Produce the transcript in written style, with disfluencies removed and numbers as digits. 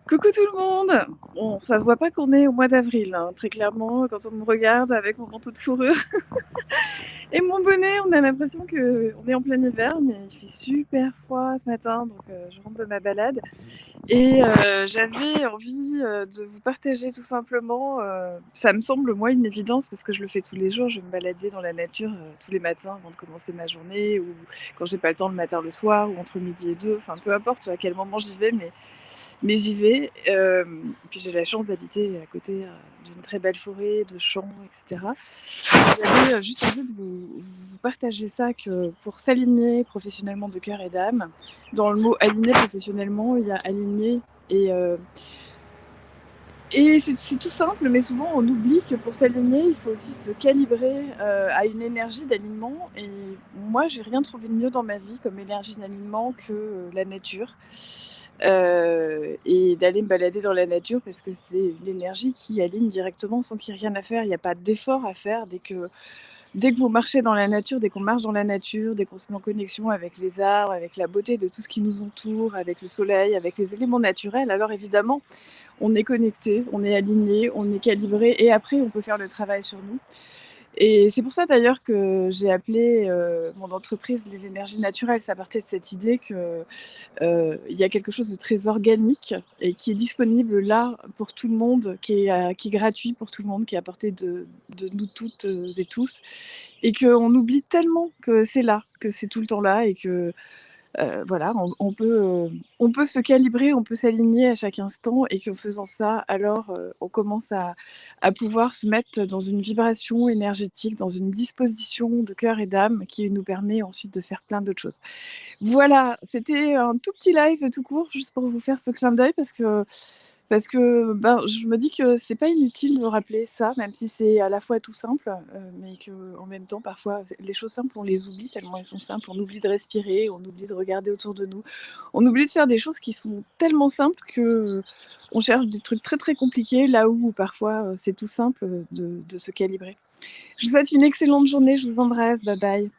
Coucou tout le monde! Bon, ça se voit pas qu'on est au mois d'avril, hein, très clairement, quand on me regarde avec mon manteau de fourrure et mon bonnet, on a l'impression qu'on est en plein hiver, mais il fait super froid ce matin, donc je rentre de ma balade et j'avais envie de vous partager tout simplement, ça me semble moi une évidence parce que je le fais tous les jours, je vais me balader dans la nature tous les matins avant de commencer ma journée ou quand j'ai pas le temps le matin, le soir ou entre midi et deux, enfin peu importe à quel moment j'y vais, mais j'y vais. Puis j'ai la chance d'habiter à côté d'une très belle forêt, de champs, etc. J'avais juste envie de vous partager ça, que pour s'aligner professionnellement de cœur et d'âme, dans le mot aligner professionnellement, il y a aligner et, et c'est tout simple, mais souvent on oublie que pour s'aligner, il faut aussi se calibrer à une énergie d'alignement. Et moi, j'ai rien trouvé de mieux dans ma vie comme énergie d'alignement que la nature. Et d'aller me balader dans la nature parce que c'est une énergie qui aligne directement sans qu'il y ait rien à faire. Il n'y a pas d'effort à faire dès que vous marchez dans la nature, dès qu'on marche dans la nature, dès qu'on se met en connexion avec les arbres, avec la beauté de tout ce qui nous entoure, avec le soleil, avec les éléments naturels, alors évidemment, on est connecté, on est aligné, on est calibré et après on peut faire le travail sur nous. Et c'est pour ça d'ailleurs que j'ai appelé mon entreprise Les énergies naturelles. Ça partait de cette idée que il y a quelque chose de très organique et qui est disponible là pour tout le monde, qui est gratuit pour tout le monde, qui est à portée de nous toutes et tous, et qu'on oublie tellement que c'est là, que c'est tout le temps là et que voilà, on peut se calibrer, on peut s'aligner à chaque instant et qu'en faisant ça, alors on commence à pouvoir se mettre dans une vibration énergétique, dans une disposition de cœur et d'âme qui nous permet ensuite de faire plein d'autres choses. Voilà, c'était un tout petit live tout court, juste pour vous faire ce clin d'œil parce que, ben, je me dis que c'est pas inutile de rappeler ça, même si c'est à la fois tout simple, mais qu'en même temps, parfois, les choses simples, on les oublie tellement elles sont simples. On oublie de respirer, on oublie de regarder autour de nous. On oublie de faire des choses qui sont tellement simples qu'on cherche des trucs très, très compliqués, là où parfois, c'est tout simple, de se calibrer. Je vous souhaite une excellente journée, je vous embrasse, bye bye.